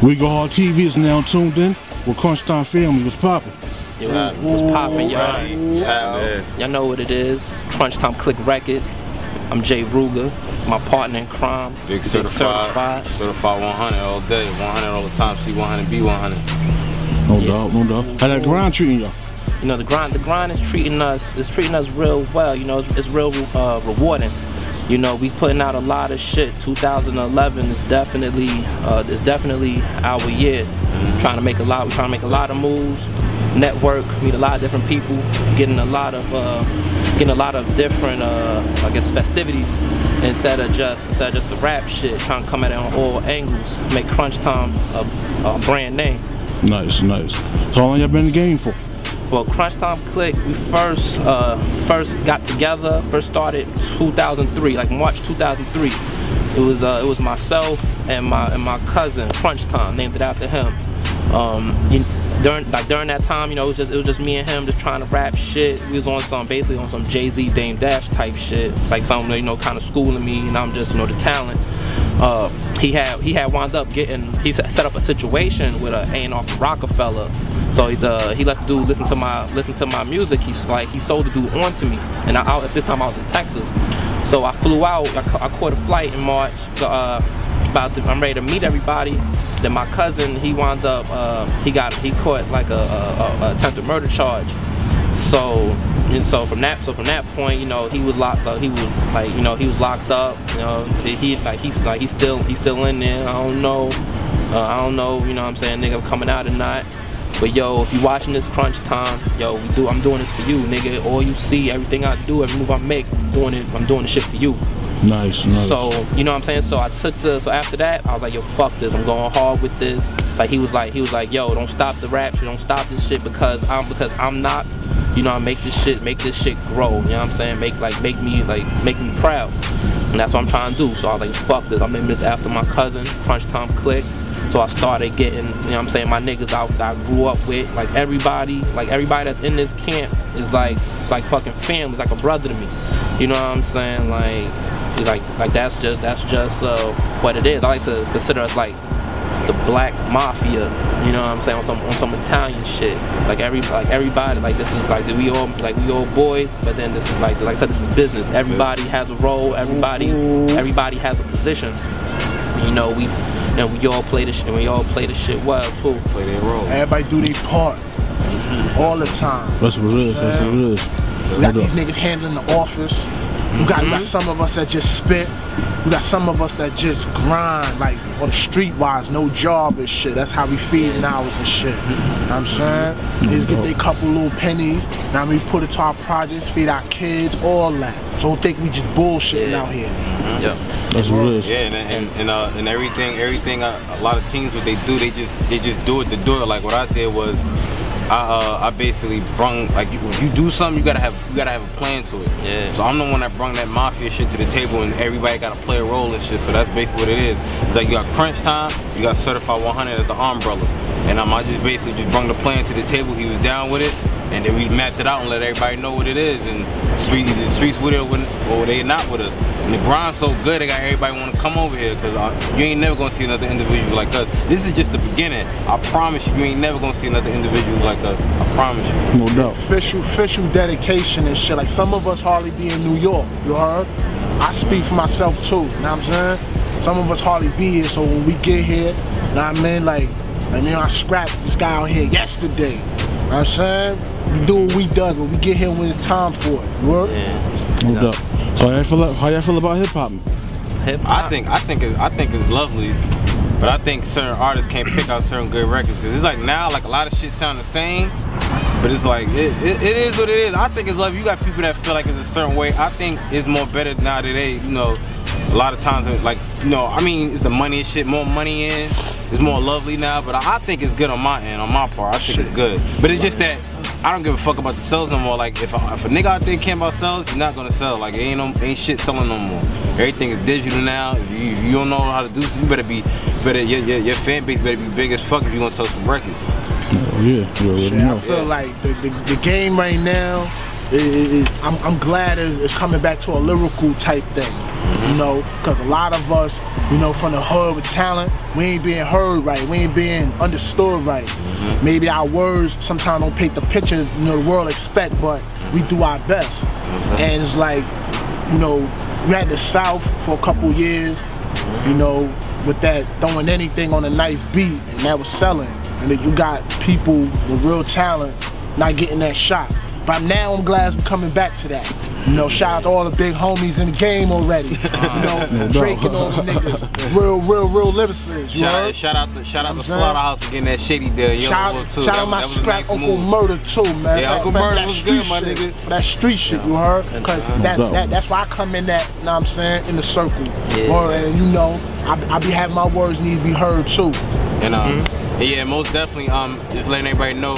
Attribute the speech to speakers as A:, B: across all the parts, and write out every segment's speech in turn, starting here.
A: WegohardTV is now tuned in with CrunchTime family. What's poppin'?
B: Yo, what's poppin', y'all? Y'all know what it is. CrunchTime.Click record. I'm J.Rooga, my partner in crime.
C: Big certified 100 all day, 100 all the time. C 100, B 100.
A: No doubt, no doubt. How that grind treating y'all?
B: You know, the grind is treating us real well. You know, it's real rewarding. You know, we putting out a lot of shit. 2011 is definitely our year. We're trying to make a lot of moves, network, meet a lot of different people, getting a lot of different I guess festivities instead of just the rap shit. Trying to come at it on all angles, make CrunchTime a brand name.
A: Nice, nice. So how long y'all been in the game for?
B: Well, CrunchTime.Click, we first got together, first started 2003, like March 2003. It was myself and my cousin, CrunchTime, named it after him. During that time, you know, it was just me and him just trying to rap shit. We was basically on some Jay-Z, Dame Dash type shit, like something, you know, kind of schooling me, and I'm just, you know, the talent. He had wound up he set up a situation with a A&R from Rockefeller. So he let the dude listen to my music. He sold the dude on to me, and at this time I was in Texas. So I flew out. I caught a flight in March. I'm ready to meet everybody. Then my cousin, he wound up he caught like a attempted murder charge. So from that point, you know, he was locked up. He was locked up. You know, he's still in there. I don't know, you know what I'm saying, nigga, coming out or not. But yo, if you watching this CrunchTime, yo, I'm doing this for you, nigga. All you see, everything I do, every move I make, I'm doing the shit for you.
A: Nice, nice. So, you
B: know what I'm saying? So so after that, I was like, yo, fuck this, I'm going hard with this. Like he was like, yo, don't stop the rap shit, don't stop this shit because I'm not, you know, I make this shit grow. You know what I'm saying? Make me proud. And that's what I'm trying to do. So I was like, fuck this, I'm naming this after my cousin, CrunchTime.Click. So I started getting, you know what I'm saying, my niggas out that I grew up with, like everybody that's in this camp is it's like fucking family, like a brother to me. You know what I'm saying? Like that's just what it is. I like to consider us like the black mafia. You know what I'm saying? On some Italian shit. Like everybody, like this is like we all boys, but then this is like I said, this is business. Everybody has a role. Everybody has a position. You know, we all play this shit. And we all play this shit well too.
C: Play their role.
D: Everybody do their part all the time.
A: That's what it is. That's what it is.
D: We got these niggas handling the office. We got some of us that just spit. We got some of us that just grind, like on the street wise, no job and shit. That's how we feeding ours and shit. You know what I'm saying? They just get their couple little pennies. Now we put it to our projects, feed our kids, all that. So don't think we just bullshitting out here.
B: Yeah,
A: that's what it is.
C: Yeah, and everything. A lot of teams, what they do, they just do it to do it. Like what I did was, I basically brung, like, if you do something, you gotta have a plan to it.
B: Yeah.
C: So I'm the one that brung that mafia shit to the table, and everybody gotta play a role and shit. So that's basically what it is. It's like you got CrunchTime, you got Certified 100 as the umbrella, and I just basically brung the plan to the table. He was down with it, and then we mapped it out and let everybody know what it is. And the streets with it or they not with us. And the grind's so good, they got everybody want to come over here, because you ain't never gonna see another individual like us. This is just the beginning. I promise you, you ain't never gonna see another individual like us. I promise you.
A: No doubt.
D: Official dedication and shit. Like some of us hardly be in New York, you heard? I speak for myself too, you know what I'm saying? Some of us hardly be here, so when we get here, you know what I mean? Like I scrapped this guy out here yesterday. You know what I'm saying? We do what we does, but we get here when it's time for it. Work?
B: Yeah.
A: No doubt. So how y'all feel about hip hop?
C: I think it's lovely, but I think certain artists can't pick out certain good records. Cause it's like now, like a lot of shit sound the same, but it's like it is what it is. I think it's lovely. You got people that feel like it's a certain way. I think it's more better now today. You know, a lot of times, like, you know, I mean, it's the money and shit, more money in. It's more lovely now, but I think it's good on my end, on my part. I think it's good, but it's just that I don't give a fuck about the sales no more. Like if a nigga out there caring about sales, he's not gonna sell. Like ain't shit selling no more. Everything is digital now. If you don't know how to do something, your fan base better be big as fuck if you gonna sell some records.
A: Yeah.
D: I feel like the game right now, I'm glad it's coming back to a lyrical type thing, you know, because a lot of us, you know, from the hood with talent, we ain't being heard right, we ain't being understood right. Maybe our words sometimes don't paint the picture, you know, the world expect, but we do our best. And it's like, you know, we had the South for a couple years, you know, with that throwing anything on a nice beat, and that was selling. And then you got people with real talent not getting that shot. But now I'm glad we're coming back to that. You know, shout out to all the big homies in the game already. You know, Drake and all the niggas. Real lyricists.
C: Shout out to Slaughterhouse for getting that shady deal.
D: Shout out my scrap Uncle Murder too, man.
C: Yeah, Uncle Murder was good, my nigga.
D: For that street shit, you heard? Because that's why I come in that, you know what I'm saying, in the circle. And you know, I be having my words need to be heard too. And
C: yeah, most definitely, just letting everybody know,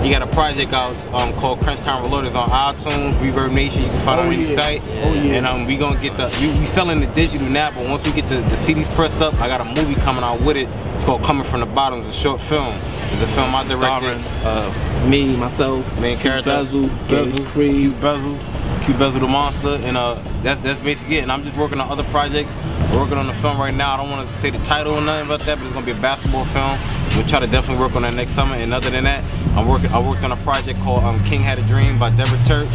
C: you got a project out called CrunchTime.Reloaded on iTunes, Reverb Nation. You can find it on the site. And we gonna get we selling the digital now, but once we get the CDs pressed up, I got a movie coming out with it. It's called Coming From the Bottom. It's a short film. It's a film I directed.
B: Me, myself,
C: main character, Q.Bezzel the monster, and that's basically it. And I'm just working on other projects. We're working on the film right now. I don't want to say the title or nothing about that, but it's gonna be a basketball film. We'll try to definitely work on that next summer. And other than that, I worked on a project called King Had a Dream by Deborah Church.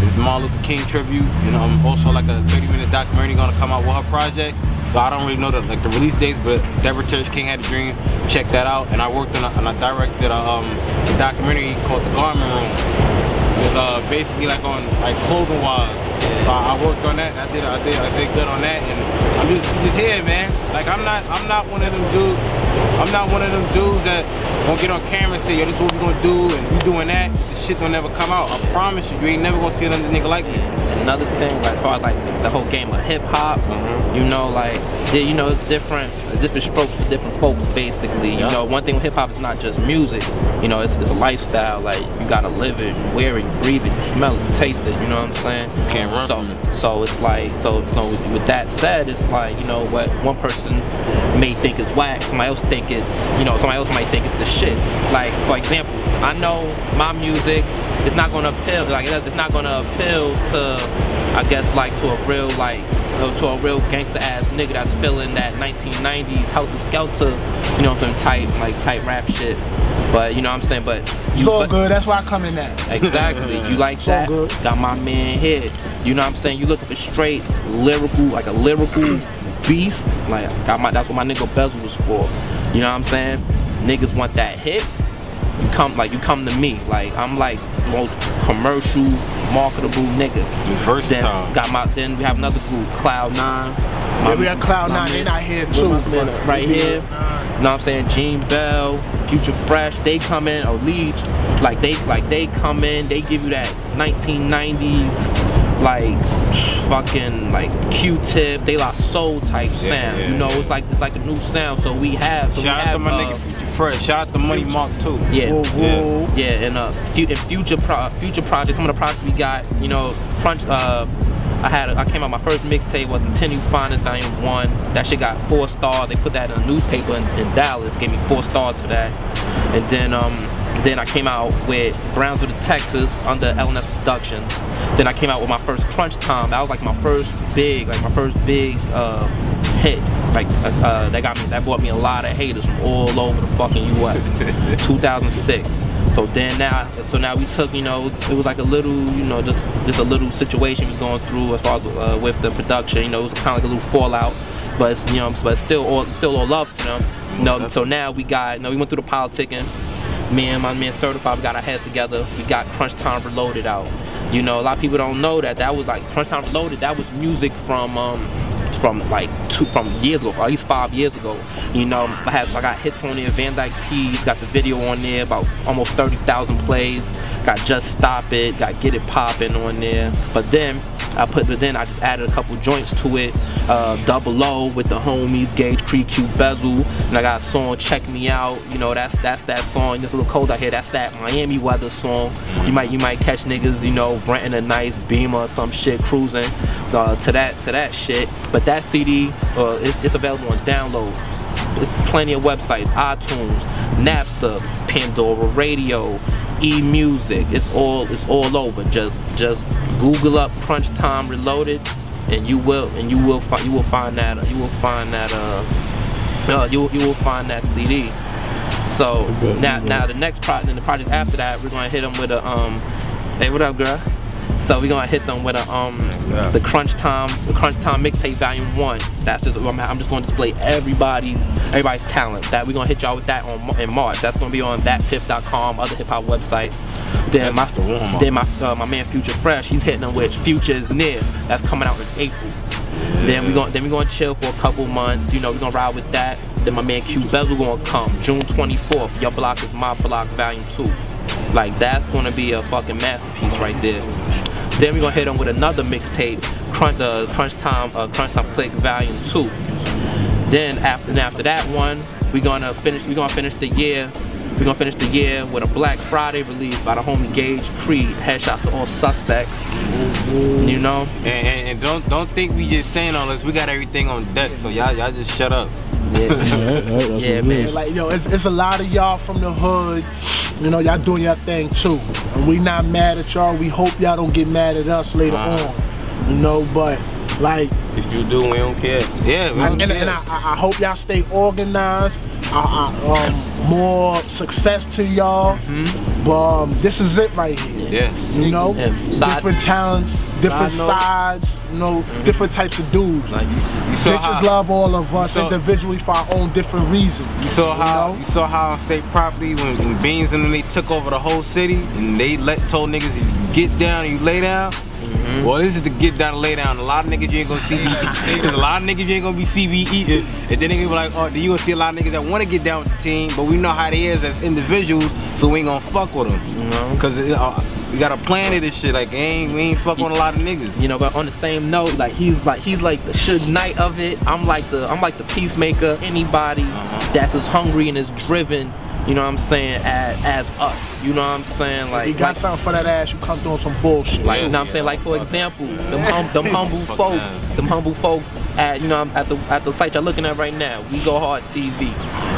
C: It's Martin Luther King tribute, and also like a 30-minute documentary gonna come out with her project. So I don't really know the release dates, but Deborah Church, King Had a Dream. Check that out. And I worked on and I directed a documentary called The Garment Room. It's basically like on clothing wise. So I worked on that. I did good on that, and I'm just here, man. Like I'm not one of them dudes. I'm not one of them dudes that gonna get on camera and say, yo, this is what we gonna do, and we doing that. This shit don't never come out. I promise you, you ain't never gonna see another nigga like me.
B: Another thing, like as far as like the whole game of hip hop, you know, like you know, it's different strokes for different folks. Basically, you know, one thing with hip hop is not just music. You know, it's a lifestyle. Like you gotta live it, you wear it, you breathe it, you smell it, you taste it. You know what I'm saying?
C: You can't run from it.
B: So it's like, with that said, it's like, you know, what one person may think is whack, somebody else think it's, you know, somebody else might think it's the shit. Like for example, I know my music is not gonna appeal, like it's not gonna appeal to, I guess, like to a real gangster ass nigga that's feeling that 1990s Helter Skelter, you know, some type rap shit. But you know what I'm saying, but
D: it's all good, that's why I come in that.
B: Exactly. You like that?
D: Good.
B: Got my man here. You know what I'm saying? You looking for straight lyrical, like a lyrical beast. Like that's what my nigga Bezel was for. You know what I'm saying? Niggas want that hit. You come to me. Like I'm like the most commercial, marketable nigga. Then we have another group, Cloud 9.
D: Yeah, we got Cloud 9, they not here too.
B: Right here. You know what I'm saying? Gene Bell, Future Fresh, they come in, or Leech, they come in, they give you that 1990s fucking Q-Tip, they like soul type sound. You know, it's like a new sound. So we have
C: shout out to my nigga Future Fresh. Shout out to Money Mark too.
B: And future projects, some of the projects we got, you know, I came out, my first mixtape was Continue Finest Volume 1. That shit got 4 stars. They put that in a newspaper in Dallas, gave me 4 stars for that. And then I came out with Brownsville, Texas under LNS Productions. Then I came out with my first Crunch Time. That was like my first big hit. That brought me a lot of haters from all over the fucking US. 2006. So now we took, you know, it was like a little, you know, just a little situation we going through as far as with the production. You know, it was kind of like a little fallout, but it's, you know, but still all love to them. You know, so now we got, you know, we went through the politicking. Me and my man Certified, we got our heads together. We got CrunchTime.Reloaded out. You know, a lot of people don't know that was like CrunchTime.Reloaded. That was music from years ago, or at least 5 years ago. You know, I got hits on there. Van.Dyke P's got the video on there, about almost 30,000 plays. Got Just Stop It, got Get It Poppin' on there. But then I just added a couple joints to it. Double O with the homies, Gage, Creek, Q.Bezzel, and I got a song, Check Me Out. You know, that's that song. It's a little cold out here. That's that Miami weather song. You might catch niggas, you know, renting a nice Beamer or some shit, cruising to that shit. But that CD, it's available on download. There's plenty of websites, iTunes, Napster, Pandora Radio, E-Music. It's all over. Just Google up Crunch Time Reloaded, and you will find that CD. So now the next project, and the project after that, we're gonna hit them with a hey, what up, girl? So we're gonna hit them with a the Crunch Time Mixtape Volume 1. That's just I'm just gonna display everybody's talent. That we're gonna hit y'all with that in March. That's gonna be on thatpiff.com, other hip hop websites. Then my man Future Fresh, he's hitting them with Future Is Near. That's coming out in April. Then we're gonna chill for a couple months. You know, we're gonna ride with that. Then my man Q.Bezzel gonna come June 24th. Your Block Is My Block Volume 2. Like, that's gonna be a fucking masterpiece right there. Then we're gonna hit them with another mixtape, CrunchTime.Click Volume 2. Then after that one, we're gonna finish the year. We're gonna finish the year with a Black Friday release by the homie Gage Creed. Headshots to all suspects. You know?
C: And don't think we just saying all this. We got everything on deck, so y'all just shut up.
B: Yeah, man.
D: Like, yo, it's a lot of y'all from the hood. You know, y'all doing your thing too. And we not mad at y'all. We hope y'all don't get mad at us later on. You know, but like,
C: if you do, we don't care. Yeah,
D: and I hope y'all stay organized. More success to y'all. But this is it right here.
C: Yeah.
D: You know, different talents, different sides, you know, different types of dudes.
C: Like
D: bitches love all of us individually for our own different reasons.
C: You saw how on state property when Beans and them, they took over the whole city and they told niggas you get down and you lay down. Well, this is the get down and lay down. A lot of niggas you ain't gonna see. A lot of niggas you ain't gonna be CB eating. And then they gonna be like, oh, then you gonna see a lot of niggas that wanna get down with the team, but we know how they is as individuals, so we ain't gonna fuck with them. You know? Cause we got a plan of this shit. Like we ain't fuck with a lot of niggas.
B: You know, but on the same note, like he's like the Suge Knight of it. I'm like the peacemaker. Anybody that's as hungry and as driven, you know what I'm saying, as us. You know what I'm saying? Like,
D: if you got something for that ass, you come through on some bullshit.
B: Like, you know what I'm saying? Like, for example, them humble folks at, you know, at the site y'all looking at right now, WegohardTV.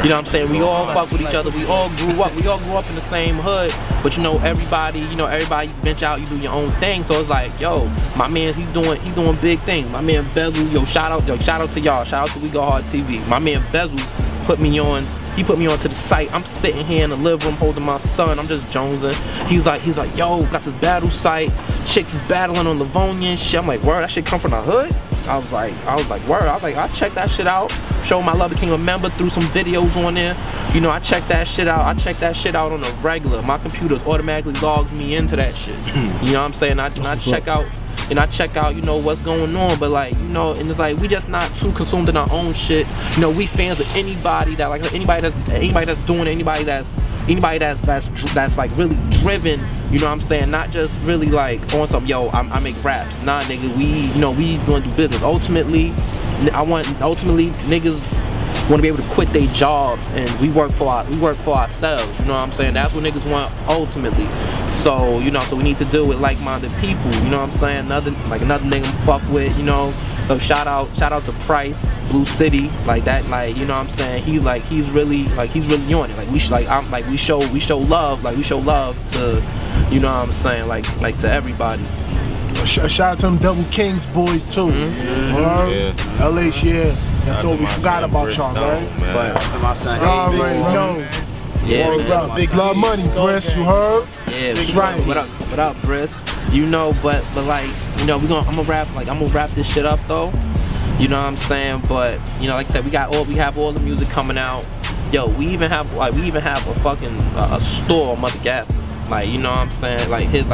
B: You know what I'm saying? We all fuck with each other. We all grew up in the same hood. But you know, everybody venture out, you do your own thing. So it's like, yo, my man, he's doing big things. My man Bezel, shout out to y'all. Shout out to WegohardTV. My man Bezel put me on. He put me onto the site. I'm sitting here in the living room holding my son. I'm just jonesing. He was like, yo, got this battle site. Chicks is battling on Livonia and shit. I'm like, word, that shit come from the hood? I was like, word. I was like, I checked that shit out. Show my love became a member, threw some videos on there. You know, I checked that shit out. I checked that shit out on a regular. My computer automatically logs me into that shit. You know what I'm saying? I check out. And I check out, you know, what's going on, but like, you know, and it's like we just not too consumed in our own shit. You know, we fans of anybody that like anybody that's doing anybody that's like really driven. You know what I'm saying? Not just really like on some yo, I make raps. Nah, nigga, we gonna do business. Ultimately, niggas want to be able to quit their jobs and we work for ourselves. You know what I'm saying? That's what niggas want ultimately. So, you know, so we need to do with like-minded people. You know what I'm saying? Another nigga fuck with. You know, so shout out to Price, Blue City, like that. Like, you know what I'm saying? He's really on it. Like we show love. Like we show love to, you know what I'm saying? Like to everybody.
D: Shout out to them Double Kings boys too. LH, yeah. I thought we forgot about y'all, man. But already know.
B: Yeah,
D: big love money, Briss. You heard?
B: Yeah, big right. What up, Briss? You know, but like, you know, I'm gonna wrap this shit up though. You know what I'm saying? But you know, like I said, we have all the music coming out. Yo, we even have a fucking a store on Mother Gas. Like, you know what I'm saying? Like his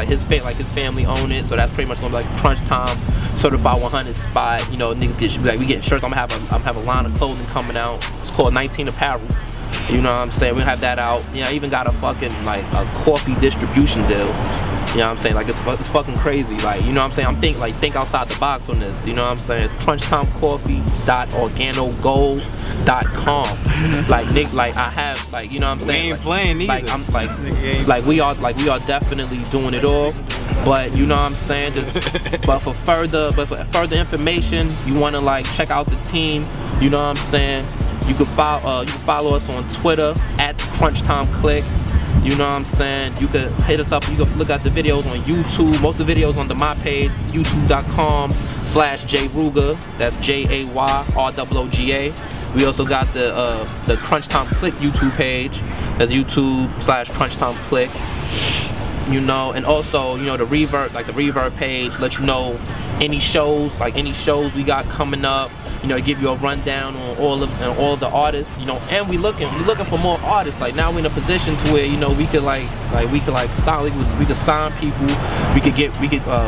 B: family own it, so that's pretty much gonna be like Crunch Time Certified 100 spot. You know, niggas get we getting shirts. I'm gonna have a line of clothing coming out. It's called 19 Apparel. You know what I'm saying? We're gonna have that out. You know, I even got a fucking like a coffee distribution deal. You know what I'm saying? Like it's fucking crazy. Like, you know what I'm saying? Think outside the box on this. You know what I'm saying? It's crunchtimecoffee.organogold.com. Like Nick, like I have, like, you know what I'm saying?
C: We ain't playing either.
B: Like I'm like we are definitely doing it all. But you know what I'm saying? But for further information, you wanna like check out the team. You know what I'm saying? You can follow us on Twitter at CrunchTime.Click. You know what I'm saying? You could hit us up. You can look at the videos on YouTube. Most of the videos on my page, youtube.com/J.Rooga. That's JAYROOGA. We also got the CrunchTime.Click YouTube page. That's YouTube/CrunchTime.Click. You know, and also, you know, the reverb, like the reverb page, let you know any shows we got coming up. You know, give you a rundown on all of the artists. You know, and we looking for more artists. Like now we're in a position to where, you know, we could sign people. We could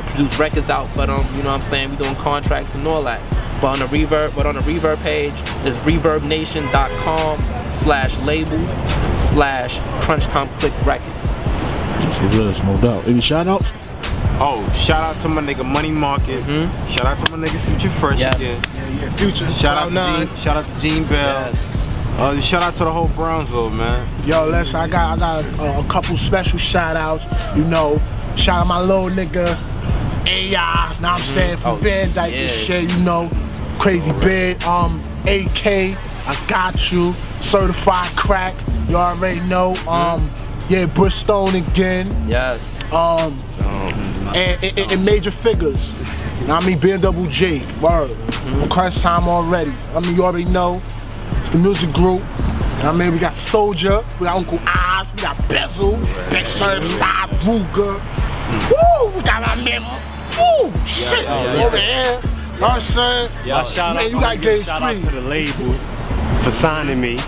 B: produce records out for them. You know what I'm saying? We doing contracts and all that. But on the reverb page is reverbnation.com/label/CrunchTime.Click records.
A: No doubt. Any shout outs?
C: Oh, shout out to my nigga Money Market. Shout out to my nigga Future Fresh again.
D: Yeah, Future.
C: Shout out to Gene Bell. Shout out to the whole Brownsville, man.
D: Yo, listen, I got a couple special shout outs. You know, shout out my little nigga AI. Now I'm saying from Van.Dyke and shit. You know, crazy big. AK, I got you. Certified crack. You already know. Yeah, Bristone again.
B: Yes.
D: And major figures. I mean, BMWJ, word. On CrunchTime already. I mean, you already know. It's the music group. I mean, we got Soldier, we got Uncle Oz, we got Bezel, Big Certified J.Rooga. Woo! We got my man. Woo! Shit! Over here. You know what I'm saying?
E: Yeah,
D: you got Game
E: shout out to the label for signing me.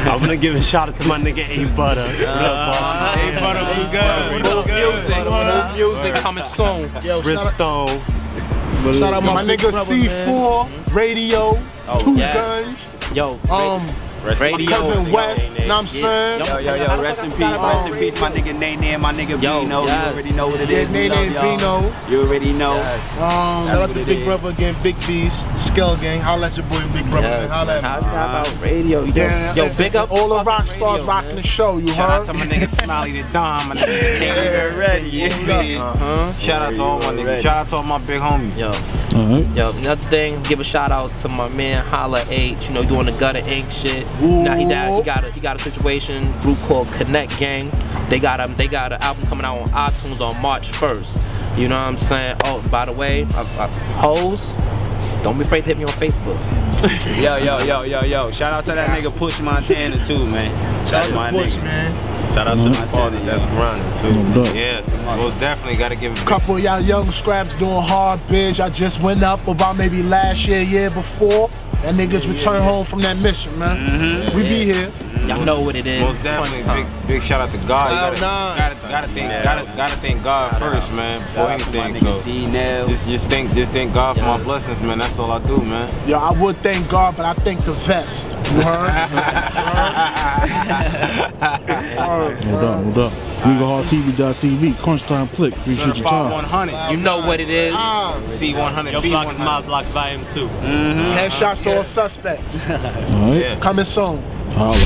E: I'm gonna give a shout out to my nigga A-Butter.
C: A-Butter, we good.
B: Music coming soon.
E: Bristone.
D: Shout out my nigga C4, Radio, Two Guns.
B: Yo,
D: Radio, my cousin West, you know what I'm saying?
F: Yo, rest in peace, my nigga Nene, my nigga Bino. You already know what it is.
D: Nene Bino.
F: You already know.
G: Shout out to Big Brother again, Big B's, Skell Gang. Holla at your boy Big Brother. Holla at me.
B: How's about radio? Yo, big up
D: all the rock stars rocking the show, you heard?
C: Shout out to my nigga Smiley the Don, my nigga came ready. Shout out to all my niggas. Shout out to all my big homies.
B: Yo, another thing, give a shout out to my man Holla H, you know, doing the Gutter Inc. shit. Now he got a situation group called Connect Gang. They got an album coming out on iTunes on March 1st. You know what I'm saying? Oh, by the way, hoes, don't be afraid to hit me on Facebook.
F: Yo. Shout out to that nigga Push Montana too, man.
G: Shout out to Push, man.
E: Shout out to Montana, that's grinding too.
C: Yeah, most definitely gotta give it.
D: Couple of y'all young scraps doing hard bids. I just went up about maybe last year before. That niggas return home from that mission, man. We be here.
B: Y'all know what it is.
C: Most definitely, big shout out to God. You gotta thank God first, man, before anything. So just thank God for my blessings, man. That's all I do, man.
D: Yo, I would thank God, but I thank the vest. You heard?
A: No doubt. WegohardTv.tv, CrunchTime.Click. Appreciate your time.
C: 100.
B: You know what it is.
C: C100.
E: Your block is my block, volume 2.
D: Headshots to all suspects.
A: All right.
D: Coming soon.
A: Holla.